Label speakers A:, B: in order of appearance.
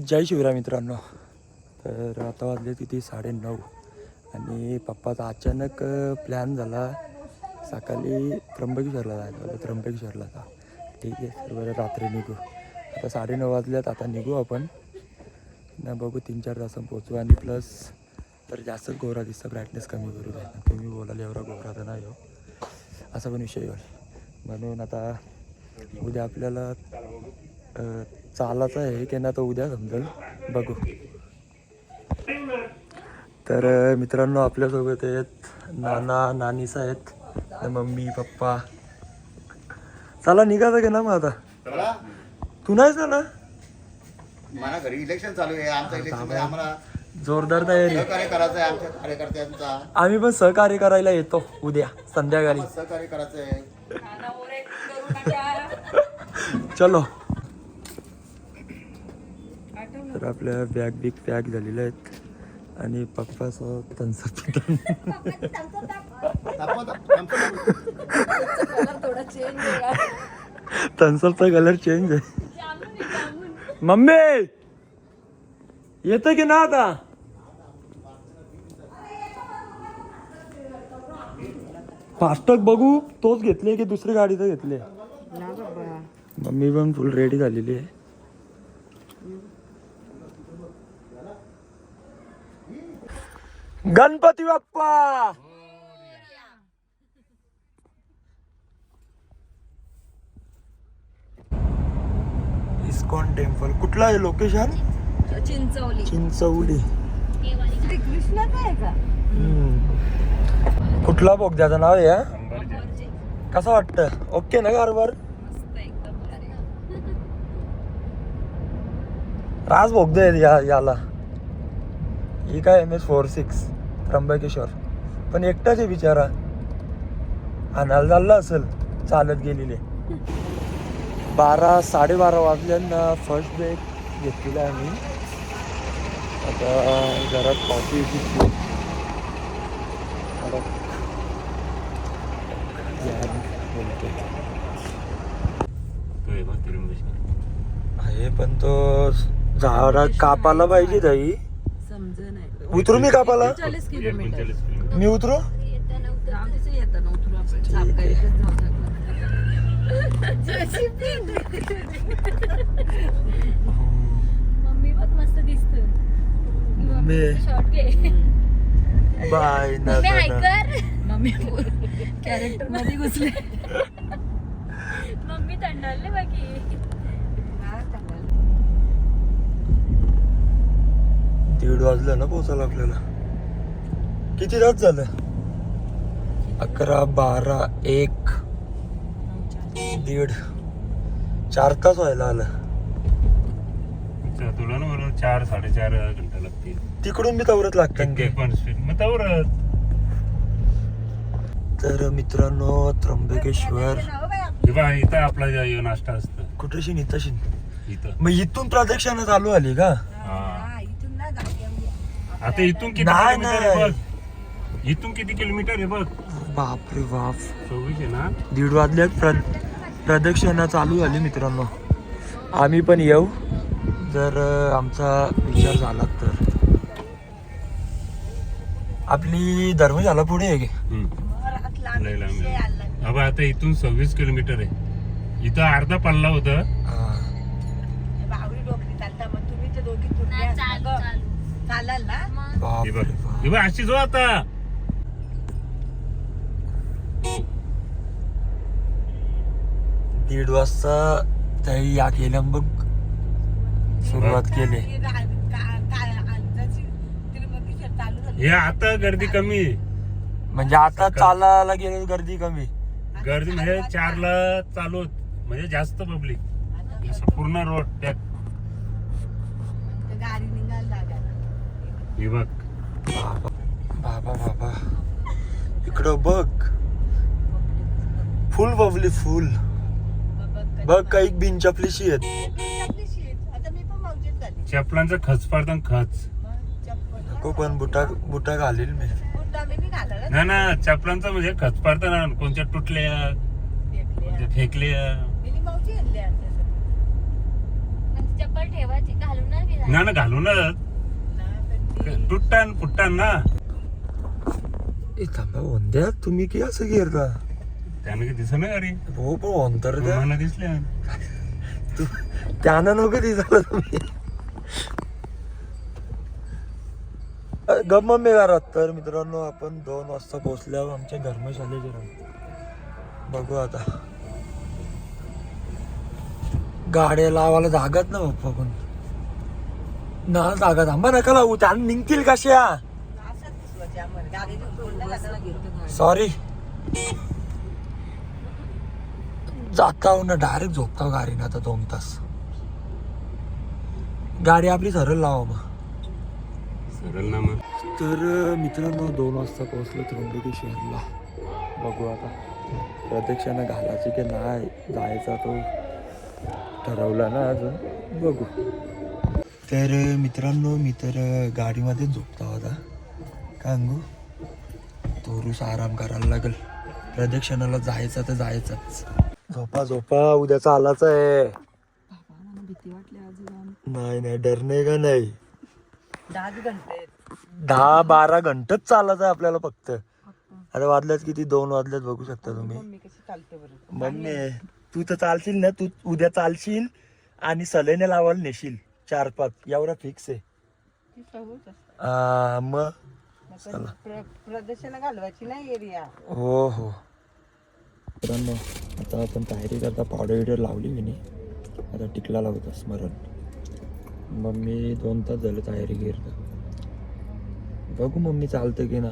A: जय शिवराय मित्रांनो. तर आता वाजले तिथे 9:30 आणि पप्पाचा अचानक प्लॅन झाला सकाळी त्र्यंबकेश्वरला जायचं. त्र्यंबकेश्वरला का ठीक आहे सर्व रात्री निघू. आता 9:30 वाजल्यात. आता निघू आपण ना, बघू 3-4 तासांनी पोचू. आणि प्लस तर जास्तच गोरा दिसतं, ब्राईटनेस कमी करू द्या. तुम्ही बोलायला एवढा गोरा तर नाही हो, असा पण विषय होईल. म्हणून आता उद्या आपल्याला चालायचं आहे की ना, तर उद्या समजेल, बघू. तर मित्रांनो आपल्यासोबत आहेत नाना नानीस आहेत, मम्मी पप्पा. चला निघायचं की ना मग आता. तू नाही चला,
B: मला घरी इलेक्शन चालू आहे. आमचं इलेक्शन आम्हाला
A: जोरदार तयारी.
B: सहकार्य करायचं आहे आमच्या कार्यकर्त्यांचा.
A: आम्ही पण सहकार्य करायला येतो उद्या संध्याकाळी.
B: सहकार्य करायचं आहे.
A: चलो. तर आपल्या बॅग बिग पॅक झालेल्या आहेत आणि पप्पाचं थम्सअप थम्सअपचा कलर चेंज आहे. मम्मी येतं की ना आता. फास्टॅग बघू तोच घेतले की दुसरी गाडी तर घेतली. मम्मी पण फुल रेडी झालेली आहे. गणपती बाप्पा. इस्कॉन टेम्पल कुठला आहे लोकेशन? चिंचवली. कुठला बोगद्याचं नाव आहे? कसं वाटतं? ओके ना कारभार? राज बोगदा आहे याला. ही काय MS46 त्र्यंबकेश्वर. पण एकटाच आहे बिचारा, आणायला चालला असेल चालत गेलेले. 12-12:30 वाजल्यांना फर्स्ट ब्रेक घेतलेला आम्ही. आता घरात कॉफी घेतली. आहे पण तो झाडा कापाला पाहिजे ताई. उतरू मी कापाला? मी उतरू? बाय ना
C: मम्मी कॅरेक्टर मध्ये घुसले. मम्मी तंडाले बाकी
A: 1:30 वाजलं ना पोचायला आपल्याला. किती तास झालं? 11, 12, 1, 1:30, 4 तास व्हायला आलं.
D: तुला ना बरोबर 4-4.5 घंटा लागतील.
A: तिकडून मी तवरत लागतं. तर मित्रांनो त्र्यंबकेश्वर
D: इथं आपला नाश्ता असतो.
A: कुठेशी इथं
D: इथं
A: मग इथून प्रदक्षिणा चालू आली का?
D: आता इथून किती
A: नाही,
D: किलोमीटर आहे
A: नाही.
D: बघ. इथून किती किलोमीटर आहे बघ.
A: बापरे बाप.
D: 24 आहे ना.
A: 1:30 वाजल्यात प्रदक्षिणा चालू झाली मित्रांनो. आम्ही पण येऊ जर आमचा विचार झाला तर. आपली धर्मशाला पुढे आहे की?
D: आता इथून 26 किलोमीटर आहे. इथं अर्धा पल्ला होता. अशी जो आता
A: दीड वाजता त्याही या केल्या बघ सुरुवात केली.
D: हे आता गर्दी कमी आहे.
A: म्हणजे आता चालायला गेले गर्दी कमी.
D: गर्दी म्हणजे 4ला चालू होत, म्हणजे जास्त पब्लिक. पूर्ण रोड त्या हे बघ.
A: बाबा बाबा इकडं बघ फुल पब्लिक फुल. बघ काही बिन चपलीशी आहेत.
D: चपलांचा खच पडतात खच.
A: नको पण बुटा घालील मी.
D: ना ना चपलांचा म्हणजे खच पडतात ना. कोणत्या तुटल्या कोणत्या फेकल्या.
C: चप्पल ठेवायची घालून
D: ना घालूनच तुटतान फुटतान ना.
A: ए थांबा ओंद्या तुम्ही की असं गिरता
D: त्यानं काही दिसत नाही अरे.
A: हो पण ओंतर द्या
D: मला दिसले.
A: तू त्यानं नको दिसायला तुम्ही गप्प मम्मी घरात. तर मित्रांनो आपण 2 वाजता पोहोचल्यावर आमच्या धर्मशालेचे बघू आता. गाड्या लावायला जागाच ना पप्पा पण ना जागा थांबा नका लावू त्यानं निघतील कशा. सॉरी जाता ना डायरेक्ट झोपता गाडीनं आता 2 तास. गाडी आपली सरळ लावा मग.
D: सरळ ना मग.
A: तर मित्रांनो 2 वाजता पोहोचलो त्र्यंबकेश्वरला. बघू आता प्रदक्षिणा घालायची की नाही जायचा तो ठरवला ना अजून बघू. तर मित्रांनो मी तर गाडीमध्येच झोपता होता कांगू. थोडूसा आराम करायला लागेल. प्रदक्षिणाला जायचं तर जायचंच. झोपा झोपा उद्या चालायचं आहे.
C: भीती वाटली आज.
A: नाही डर नाही का नाही.
C: 10 घंटे
A: 10-12 घंटेच चालायचं आहे आपल्याला फक्त. आता वाजल्यात किती 2 वाजल्यात बघू शकता तुम्ही. मम्मी तू तर चालशील ना. तू उद्या चालशील आणि सलेने लावायला नेशील 4-5 एवढा फिक्स आहे. मग
E: प्रदर्शन घालवायची नाही एरिया.
A: हो हो मित्रांनो आता आपण तयारी करता. पावडर विडर लावली मी नाही. आता टिकला लावता स्मरण. मम्मी 2 तास झालं तयारी करता. बघू मम्मी चालतं की ना.